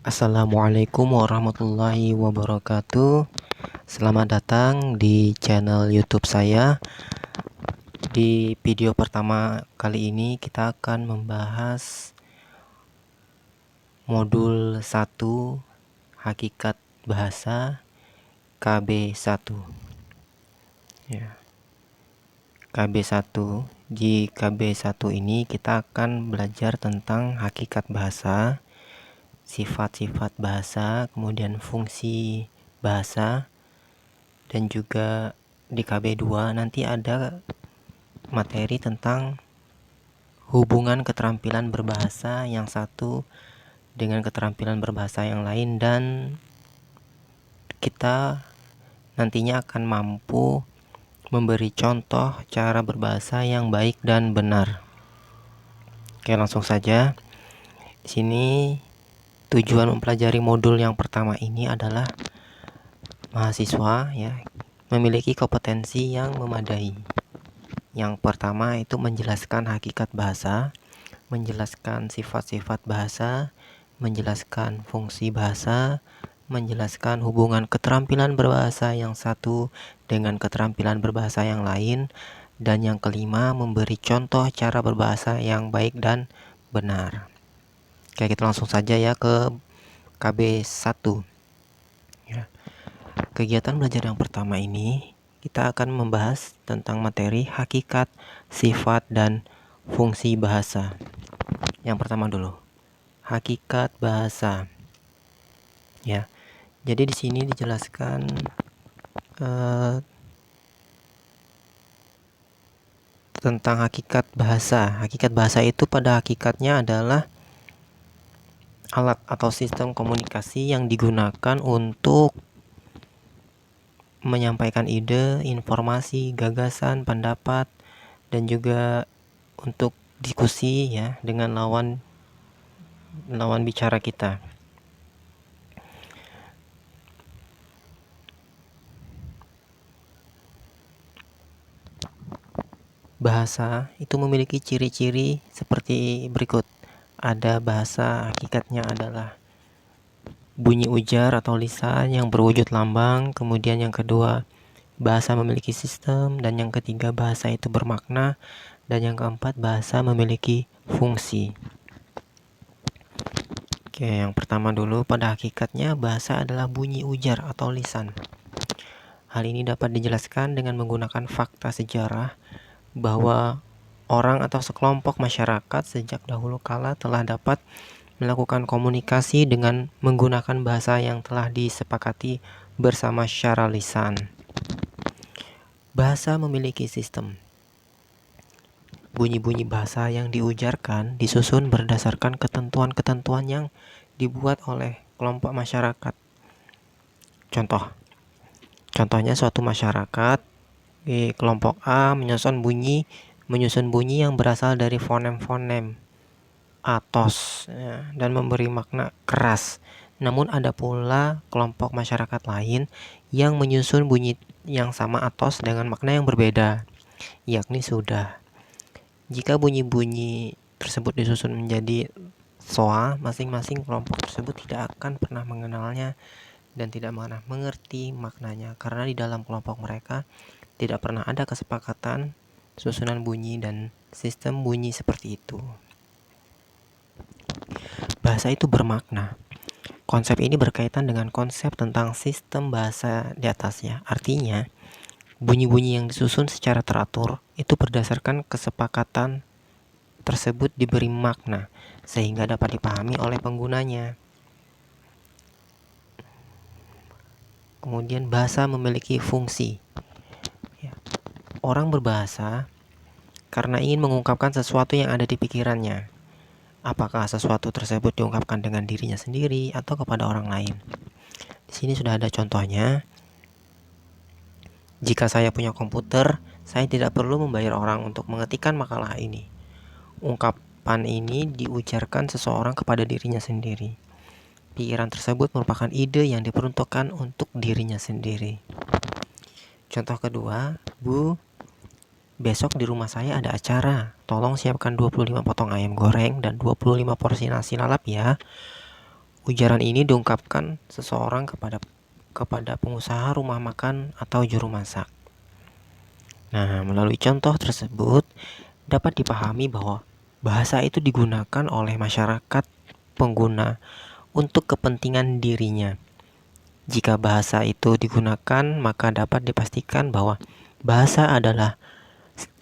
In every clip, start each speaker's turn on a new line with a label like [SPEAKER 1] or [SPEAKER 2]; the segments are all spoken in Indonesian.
[SPEAKER 1] Assalamualaikum warahmatullahi wabarakatuh. Selamat datang di channel YouTube saya. Di video pertama kali ini kita akan membahas modul 1 Hakikat Bahasa KB1. Ya. KB1. Di KB1 ini kita akan belajar tentang hakikat bahasa, sifat-sifat bahasa, kemudian fungsi bahasa, dan juga di KB2 nanti ada materi tentang hubungan keterampilan berbahasa yang satu dengan keterampilan berbahasa yang lain, dan kita nantinya akan mampu memberi contoh cara berbahasa yang baik dan benar. Oke, langsung saja. Di sini tujuan mempelajari modul yang pertama ini adalah mahasiswa ya memiliki kompetensi yang memadai. Yang pertama itu menjelaskan hakikat bahasa, menjelaskan sifat-sifat bahasa, menjelaskan fungsi bahasa, menjelaskan hubungan keterampilan berbahasa yang satu dengan keterampilan berbahasa yang lain, dan yang kelima memberi contoh cara berbahasa yang baik dan benar. Oke, kita langsung saja ya ke KB1 ya. Kegiatan belajar yang pertama ini kita akan membahas tentang materi hakikat, sifat, dan fungsi bahasa. Yang pertama dulu, hakikat bahasa. Ya. Jadi di sini dijelaskan tentang hakikat bahasa. Hakikat bahasa itu pada hakikatnya adalah alat atau sistem komunikasi yang digunakan untuk menyampaikan ide, informasi, gagasan, pendapat, dan juga untuk diskusi ya dengan lawan bicara kita. Bahasa itu memiliki ciri-ciri seperti berikut. Ada bahasa hakikatnya adalah bunyi ujar atau lisan yang berwujud lambang. Kemudian yang kedua, bahasa memiliki sistem. Dan yang ketiga, bahasa itu bermakna. Dan yang keempat, bahasa memiliki fungsi. Oke, yang pertama dulu, pada hakikatnya bahasa adalah bunyi ujar atau lisan. Hal ini dapat dijelaskan dengan menggunakan fakta sejarah bahwa orang atau sekelompok masyarakat sejak dahulu kala telah dapat melakukan komunikasi dengan menggunakan bahasa yang telah disepakati bersama secara lisan. Bahasa memiliki sistem. Bunyi-bunyi bahasa yang diujarkan disusun berdasarkan ketentuan-ketentuan yang dibuat oleh kelompok masyarakat. Contohnya suatu masyarakat di kelompok A menyusun bunyi yang berasal dari fonem-fonem atos ya, dan memberi makna keras. Namun ada pula kelompok masyarakat lain yang menyusun bunyi yang sama atos dengan makna yang berbeda, yakni sudah. Jika bunyi-bunyi tersebut disusun menjadi soa, masing-masing kelompok tersebut tidak akan pernah mengenalnya dan tidak pernah mengerti maknanya, karena di dalam kelompok mereka tidak pernah ada kesepakatan susunan bunyi dan sistem bunyi seperti itu. Bahasa itu bermakna. Konsep ini berkaitan dengan konsep tentang sistem bahasa di atasnya. Artinya, bunyi-bunyi yang disusun secara teratur itu berdasarkan kesepakatan tersebut diberi makna sehingga dapat dipahami oleh penggunanya. Kemudian bahasa memiliki fungsi. Orang berbahasa karena ingin mengungkapkan sesuatu yang ada di pikirannya. Apakah sesuatu tersebut diungkapkan dengan dirinya sendiri atau kepada orang lain. Di sini sudah ada contohnya. Jika saya punya komputer, saya tidak perlu membayar orang untuk mengetikkan makalah ini. Ungkapan ini diujarkan seseorang kepada dirinya sendiri. Pikiran tersebut merupakan ide yang diperuntukkan untuk dirinya sendiri. Contoh kedua, Bu, besok di rumah saya ada acara. Tolong siapkan 25 potong ayam goreng dan 25 porsi nasi lalap ya. Ujaran ini diungkapkan seseorang kepada pengusaha rumah makan atau juru masak. Nah, melalui contoh tersebut dapat dipahami bahwa bahasa itu digunakan oleh masyarakat pengguna untuk kepentingan dirinya. Jika bahasa itu digunakan, maka dapat dipastikan bahwa bahasa adalah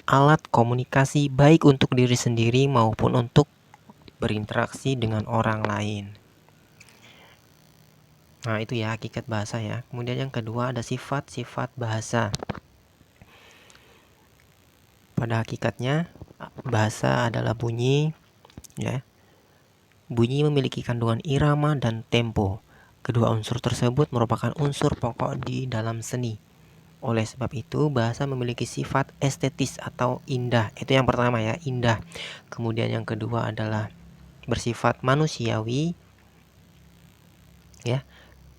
[SPEAKER 1] alat komunikasi baik untuk diri sendiri maupun untuk berinteraksi dengan orang lain. Nah, itu ya hakikat bahasa ya. Kemudian yang kedua ada sifat-sifat bahasa. Pada hakikatnya bahasa adalah bunyi ya. Bunyi memiliki kandungan irama dan tempo. Kedua unsur tersebut merupakan unsur pokok di dalam seni. Oleh sebab itu, bahasa memiliki sifat estetis atau indah. Itu yang pertama ya, indah. Kemudian yang kedua adalah bersifat manusiawi ya.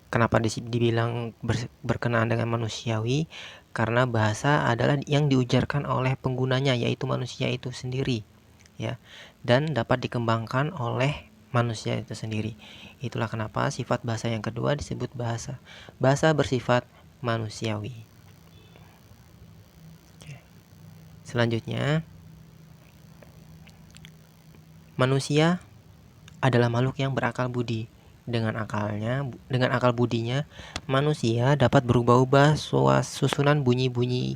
[SPEAKER 1] Kenapa dibilang berkenaan dengan manusiawi? Karena bahasa adalah yang diujarkan oleh penggunanya, yaitu manusia itu sendiri, ya, dan dapat dikembangkan oleh manusia itu sendiri. Itulah kenapa sifat bahasa yang kedua disebut bahasa. Bahasa bersifat manusiawi. Selanjutnya, manusia adalah makhluk yang berakal budi. Dengan akal budinya, manusia dapat berubah-ubah susunan bunyi-bunyi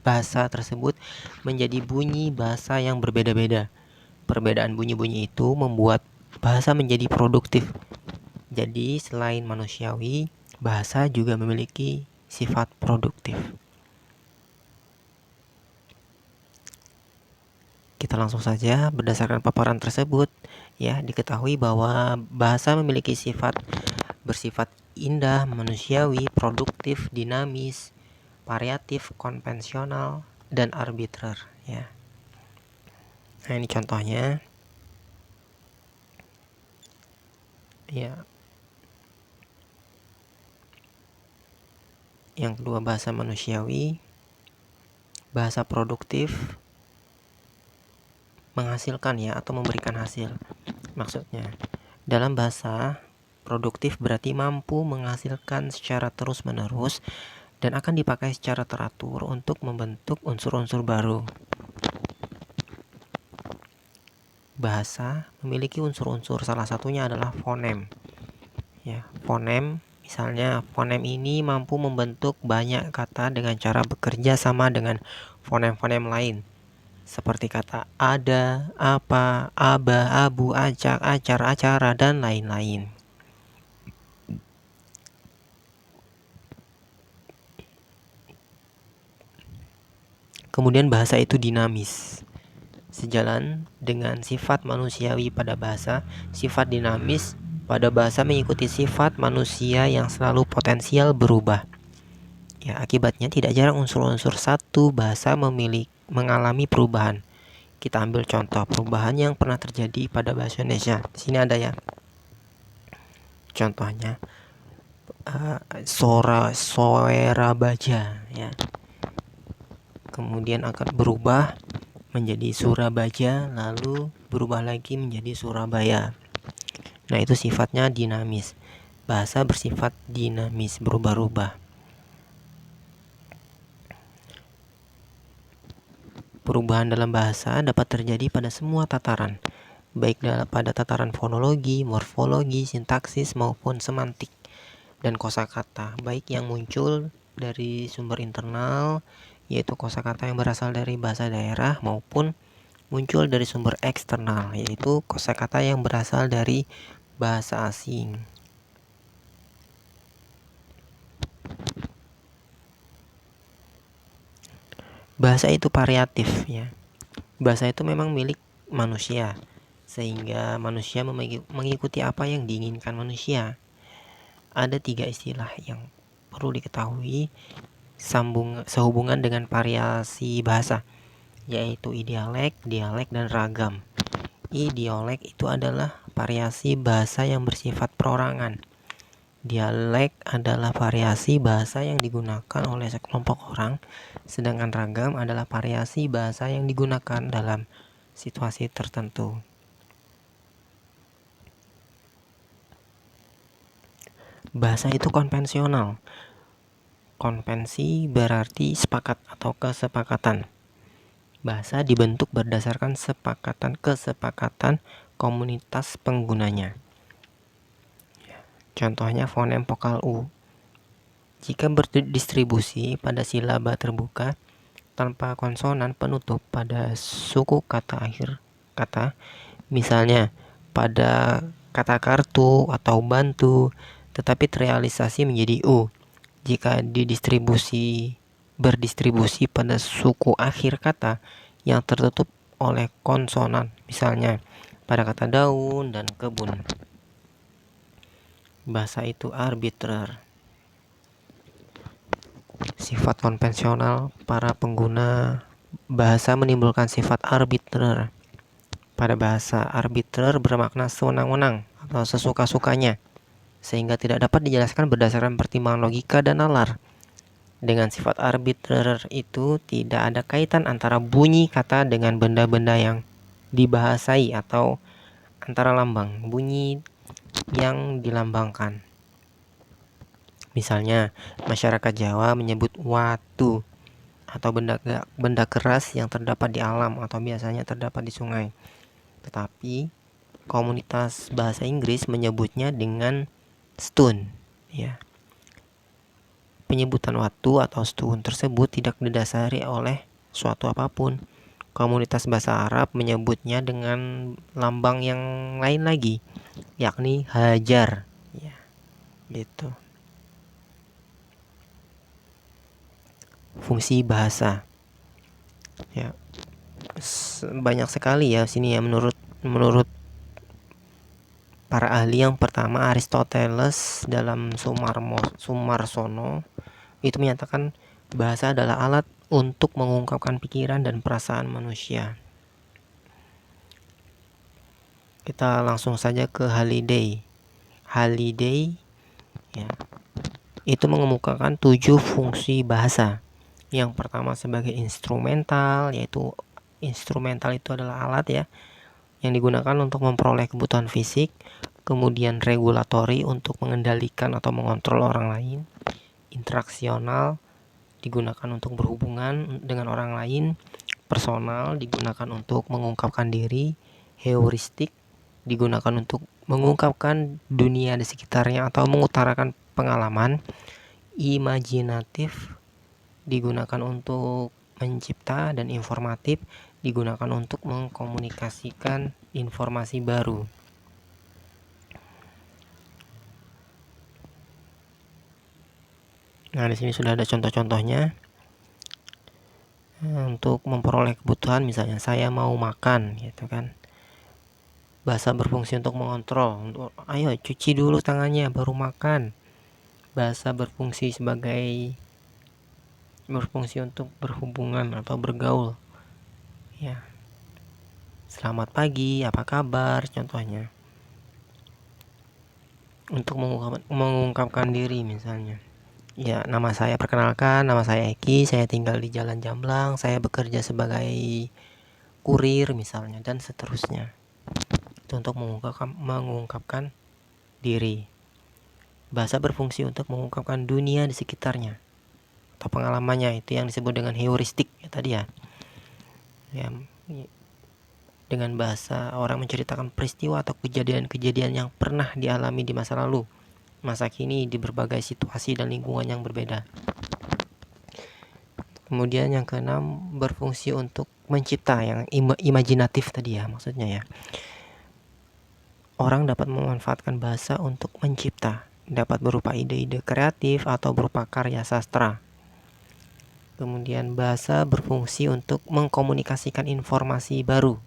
[SPEAKER 1] bahasa tersebut menjadi bunyi bahasa yang berbeda-beda. Perbedaan bunyi-bunyi itu membuat bahasa menjadi produktif. Jadi, selain manusiawi, bahasa juga memiliki sifat produktif. Kita langsung saja berdasarkan paparan tersebut ya, diketahui bahwa bahasa memiliki bersifat indah, manusiawi, produktif, dinamis, variatif, konvensional, dan arbitrer ya. Nah, ini contohnya. Ya. Yang kedua bahasa manusiawi, bahasa produktif, menghasilkan ya atau memberikan hasil. Maksudnya, dalam bahasa produktif berarti mampu menghasilkan secara terus-menerus dan akan dipakai secara teratur untuk membentuk unsur-unsur baru. Bahasa memiliki unsur-unsur, salah satunya adalah fonem. Ya, fonem, misalnya fonem ini mampu membentuk banyak kata dengan cara bekerja sama dengan fonem-fonem lain. Seperti kata ada, apa, aba, abu, acak, acar, acara, dan lain-lain. Kemudian bahasa itu dinamis. Sejalan dengan sifat manusiawi pada bahasa, sifat dinamis pada bahasa mengikuti sifat manusia yang selalu potensial berubah. Ya, akibatnya tidak jarang unsur-unsur satu bahasa mengalami perubahan. Kita ambil contoh perubahan yang pernah terjadi pada bahasa Indonesia. Di sini ada ya. Contohnya soera baja ya. Kemudian akan berubah menjadi Surabaja, lalu berubah lagi menjadi Surabaya. Nah, itu sifatnya dinamis. Bahasa bersifat dinamis, berubah-ubah. Perubahan dalam bahasa dapat terjadi pada semua tataran, baik pada tataran fonologi, morfologi, sintaksis, maupun semantik dan kosakata, baik yang muncul dari sumber internal, yaitu kosakata yang berasal dari bahasa daerah, maupun muncul dari sumber eksternal, yaitu kosakata yang berasal dari bahasa asing. Bahasa itu variatif ya. Bahasa itu memang milik manusia, sehingga manusia mengikuti apa yang diinginkan manusia. Ada 3 istilah yang perlu diketahui sehubungan dengan variasi bahasa, yaitu idialek, dialek, dan ragam. Idialek itu adalah variasi bahasa yang bersifat perorangan. Dialek adalah variasi bahasa yang digunakan oleh sekelompok orang, sedangkan ragam adalah variasi bahasa yang digunakan dalam situasi tertentu. Bahasa itu konvensional. Konvensi berarti sepakat atau kesepakatan. Bahasa dibentuk berdasarkan kesepakatan komunitas penggunanya. Contohnya fonem vokal U. Jika berdistribusi pada silaba terbuka tanpa konsonan penutup pada suku kata akhir kata, misalnya pada kata kartu atau bantu, tetapi terrealisasi menjadi U. Jika berdistribusi pada suku akhir kata yang tertutup oleh konsonan, misalnya pada kata daun dan kebun. Bahasa itu arbitrer. Sifat konvensional para pengguna bahasa menimbulkan sifat arbitrer. Pada bahasa, arbitrer bermakna sewenang-wenang atau sesuka-sukanya, sehingga tidak dapat dijelaskan berdasarkan pertimbangan logika dan nalar. Dengan sifat arbitrer itu tidak ada kaitan antara bunyi kata dengan benda-benda yang dibahasai atau antara lambang bunyi yang dilambangkan. Misalnya, masyarakat Jawa menyebut watu atau benda keras yang terdapat di alam atau biasanya terdapat di sungai. Tetapi komunitas bahasa Inggris menyebutnya dengan stone, ya. Penyebutan watu atau stone tersebut tidak didasari oleh suatu apapun. Komunitas bahasa Arab menyebutnya dengan lambang yang lain lagi, yakni hajar, ya, gitu. Fungsi bahasa, ya, banyak sekali ya sini ya menurut para ahli. Yang pertama, Aristoteles dalam Sumarsono itu menyatakan bahasa adalah alat untuk mengungkapkan pikiran dan perasaan manusia. Kita langsung saja ke Halliday, ya, itu mengemukakan 7 fungsi bahasa. Yang pertama sebagai instrumental, yaitu instrumental itu adalah alat ya yang digunakan untuk memperoleh kebutuhan fisik. Kemudian regulatori untuk mengendalikan atau mengontrol orang lain. Interaksional digunakan untuk berhubungan dengan orang lain. Personal digunakan untuk mengungkapkan diri. Heuristik digunakan untuk mengungkapkan dunia di sekitarnya atau mengutarakan pengalaman. Imajinatif digunakan untuk mencipta, dan informatif digunakan untuk mengkomunikasikan informasi baru. Nah, di sini sudah ada contoh-contohnya. Untuk memperoleh kebutuhan, misalnya saya mau makan, gitu kan. Bahasa berfungsi untuk mengontrol, untuk ayo cuci dulu tangannya baru makan. Bahasa berfungsi untuk berhubungan atau bergaul, ya. Selamat pagi, apa kabar, contohnya. Untuk mengungkapkan diri, misalnya, ya, nama saya, perkenalkan, nama saya Eki, saya tinggal di Jalan Jamblang, saya bekerja sebagai kurir, misalnya, dan seterusnya. Itu untuk mengungkapkan diri. Bahasa berfungsi untuk mengungkapkan dunia di sekitarnya atau pengalamannya, itu yang disebut dengan heuristik ya tadi ya. Ya, dengan bahasa orang menceritakan peristiwa atau kejadian-kejadian yang pernah dialami di masa lalu, masa kini, di berbagai situasi dan lingkungan yang berbeda. Kemudian yang keenam, berfungsi untuk mencipta, yang imajinatif tadi ya maksudnya ya. Orang dapat memanfaatkan bahasa untuk mencipta, dapat berupa ide-ide kreatif atau berupa karya sastra. Kemudian bahasa berfungsi untuk mengkomunikasikan informasi baru.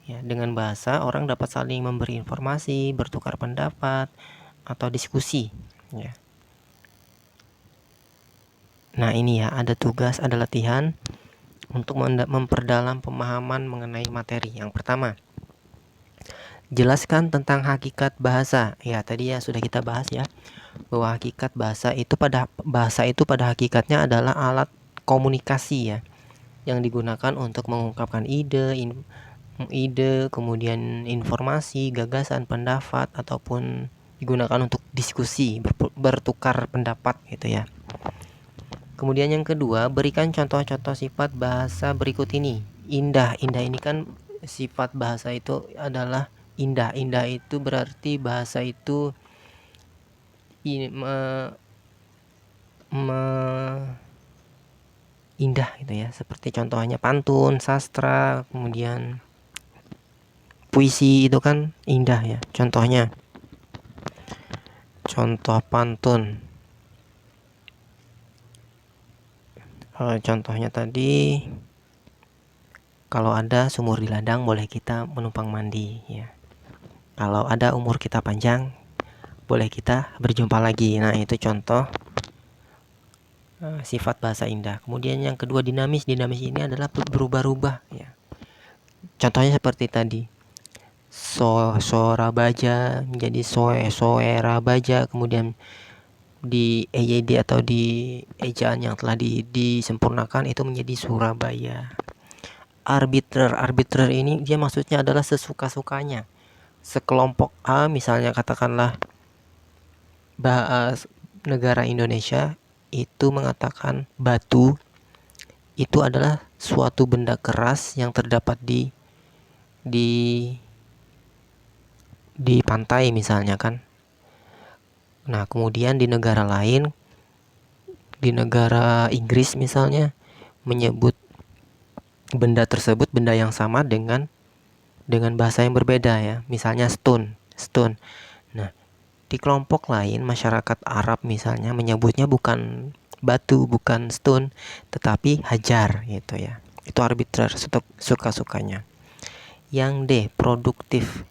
[SPEAKER 1] Ya, dengan bahasa orang dapat saling memberi informasi, bertukar pendapat, atau diskusi. Ya. Nah, ini ya, ada tugas, ada latihan untuk memperdalam pemahaman mengenai materi. Yang pertama, jelaskan tentang hakikat bahasa. Ya, tadi ya sudah kita bahas ya, bahwa hakikat bahasa itu pada hakikatnya adalah alat komunikasi ya, yang digunakan untuk mengungkapkan ide, kemudian informasi, gagasan, pendapat, ataupun digunakan untuk diskusi, bertukar pendapat gitu ya. Kemudian yang kedua, berikan contoh-contoh sifat bahasa berikut ini. Indah. Indah ini kan sifat bahasa itu adalah indah. Indah itu berarti bahasa itu indah gitu ya. Seperti contohnya pantun, sastra, kemudian puisi itu kan indah ya. Contohnya, contoh pantun. Contohnya tadi, kalau ada sumur di ladang boleh kita menumpang mandi ya. Kalau ada umur kita panjang boleh kita berjumpa lagi. Nah, itu contoh sifat bahasa indah. Kemudian yang kedua, dinamis. Dinamis ini adalah berubah-ubah ya. Contohnya seperti tadi, Sorabaja menjadi Soerabaja, kemudian di EYD atau di ejaan yang telah disempurnakan itu menjadi Surabaya. Arbitrer ini dia maksudnya adalah sesuka-sukanya. Sekelompok A misalnya katakanlah negara Indonesia itu mengatakan batu itu adalah suatu benda keras yang terdapat di pantai misalnya kan. Nah, kemudian di negara lain, di negara Inggris misalnya, menyebut benda tersebut benda yang sama dengan bahasa yang berbeda ya. Misalnya stone. Nah, di kelompok lain masyarakat Arab misalnya menyebutnya bukan batu, bukan stone, tetapi hajar gitu ya. Itu arbitrer, suka-sukanya. Yang D, produktif.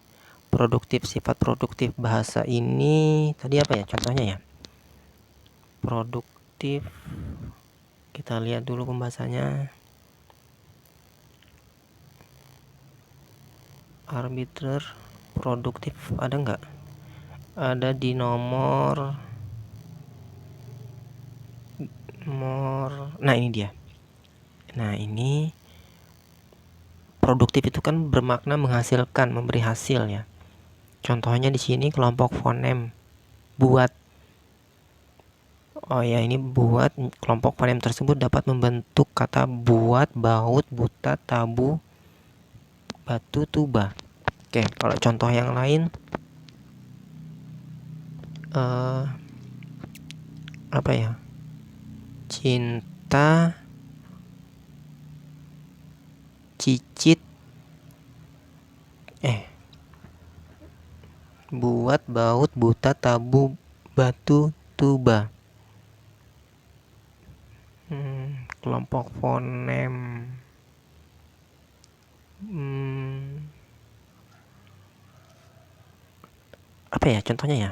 [SPEAKER 1] Sifat produktif bahasa ini tadi apa ya contohnya ya? Produktif, kita lihat dulu pembahasannya. Arbitrer, produktif ada nggak? Ada di nomor, nah ini dia. Nah, ini produktif itu kan bermakna menghasilkan, memberi hasil ya. Contohnya di sini kelompok fonem buat. Oh ya, ini buat. Kelompok fonem tersebut dapat membentuk kata buat, baut, buta, tabu, batu, tuba. Oke, kalau contoh yang lain apa ya? Cinta, cicit, buat, baut, buta, tabu, batu, tuba. Kelompok fonem apa ya contohnya ya?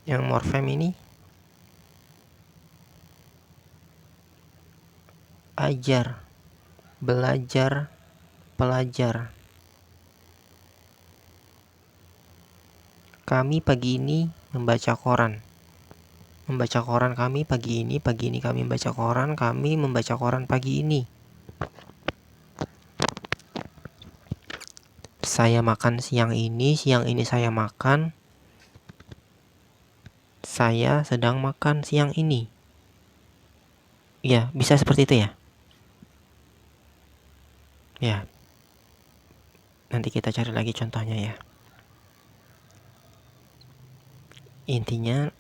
[SPEAKER 1] Yang morfem ini ajar, belajar, pelajar. Kami pagi ini membaca koran. Membaca koran kami pagi ini kami membaca koran, kami membaca koran pagi ini. Saya makan siang ini saya makan. Saya sedang makan siang ini. Ya, bisa seperti itu ya. Ya. Nanti kita cari lagi contohnya ya. Intinya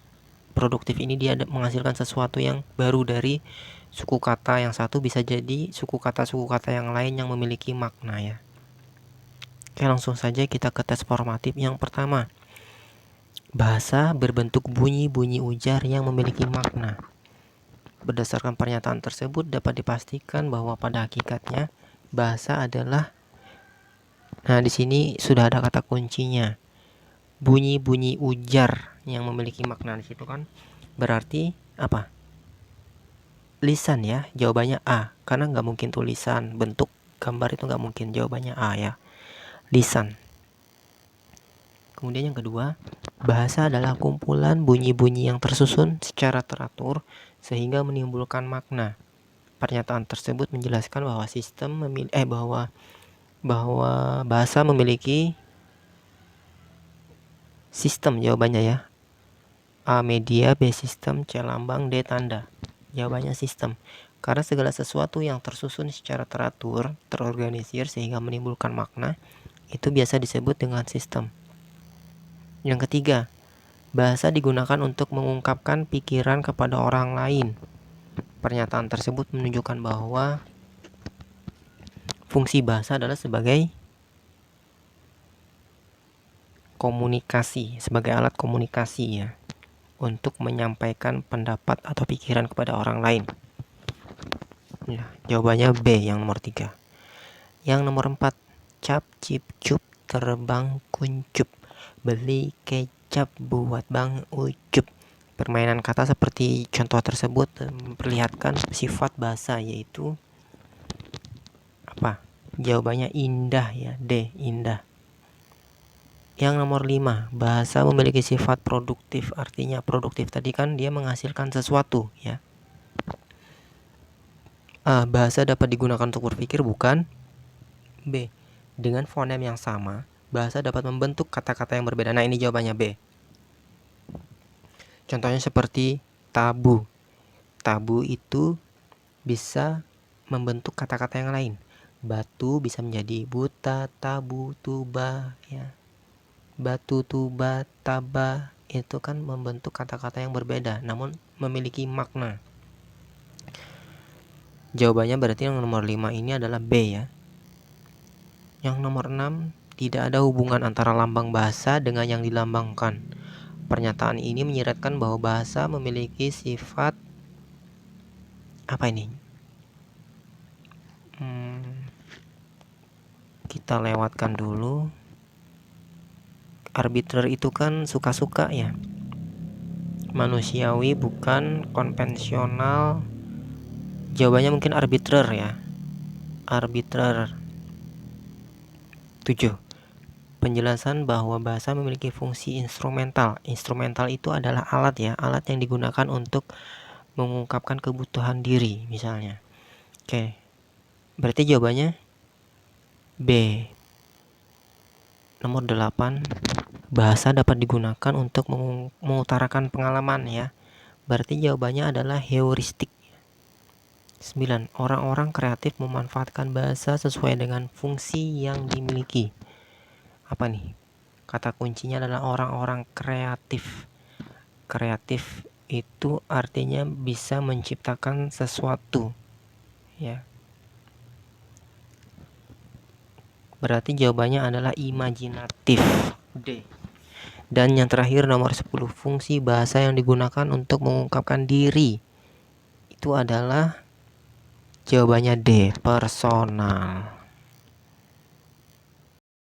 [SPEAKER 1] produktif ini dia menghasilkan sesuatu yang baru dari suku kata yang satu bisa jadi suku kata yang lain yang memiliki makna ya. Oke, langsung saja kita ke tes formatif yang pertama. Bahasa berbentuk bunyi-bunyi ujar yang memiliki makna. Berdasarkan pernyataan tersebut dapat dipastikan bahwa pada hakikatnya bahasa adalah, nah di sini sudah ada kata kuncinya, bunyi-bunyi ujar yang memiliki makna. Di situ kan berarti apa? Lisan ya, jawabannya A, karena nggak mungkin tulisan, bentuk gambar itu nggak mungkin, jawabannya A ya, lisan. Kemudian yang kedua, bahasa adalah kumpulan bunyi-bunyi yang tersusun secara teratur sehingga menimbulkan makna. Pernyataan tersebut menjelaskan bahwa bahwa bahasa memiliki Sistem jawabannya ya. A media, B sistem, C lambang, D tanda. Jawabannya sistem. Karena segala sesuatu yang tersusun secara teratur, terorganisir sehingga menimbulkan makna, itu biasa disebut dengan sistem. Yang ketiga, bahasa digunakan untuk mengungkapkan pikiran kepada orang lain. Pernyataan tersebut menunjukkan bahwa fungsi bahasa adalah sebagai komunikasi, sebagai alat komunikasi ya, untuk menyampaikan pendapat atau pikiran kepada orang lain. Ya, jawabannya B yang nomor 3. Yang nomor 4, cap, cip, cup, terbang, kuncup, beli kecap buat Bang Ucup. Permainan kata seperti contoh tersebut memperlihatkan sifat bahasa, yaitu apa? Jawabannya indah ya, D, indah. Yang nomor 5, bahasa memiliki sifat produktif. Artinya produktif tadi kan dia menghasilkan sesuatu ya. A, bahasa dapat digunakan untuk berpikir, bukan. B, dengan fonem yang sama, bahasa dapat membentuk kata-kata yang berbeda. Nah, ini jawabannya B. Contohnya seperti tabu. Tabu itu bisa membentuk kata-kata yang lain. Batu bisa menjadi buta, tabu, tuba ya. Batu, tuba, taba itu kan membentuk kata-kata yang berbeda namun memiliki makna. Jawabannya berarti yang nomor 5 ini adalah B ya. Yang nomor 6, tidak ada hubungan antara lambang bahasa dengan yang dilambangkan. Pernyataan ini menyiratkan bahwa bahasa memiliki sifat apa ini? Kita lewatkan dulu. Arbiter itu kan suka-suka ya. Manusiawi bukan konvensional. Jawabannya mungkin arbitrer ya. Arbitrer. 7. Penjelasan bahwa bahasa memiliki fungsi instrumental. Instrumental itu adalah alat ya, alat yang digunakan untuk mengungkapkan kebutuhan diri misalnya. Oke. Berarti jawabannya B. Nomor 8, bahasa dapat digunakan untuk mengutarakan pengalaman ya. Berarti jawabannya adalah heuristik. 9. Orang-orang kreatif memanfaatkan bahasa sesuai dengan fungsi yang dimiliki. Apa nih? Kata kuncinya adalah orang-orang kreatif. Kreatif itu artinya bisa menciptakan sesuatu ya. Berarti jawabannya adalah imajinatif, D. Dan yang terakhir nomor 10, fungsi bahasa yang digunakan untuk mengungkapkan diri itu adalah jawabannya D, personal.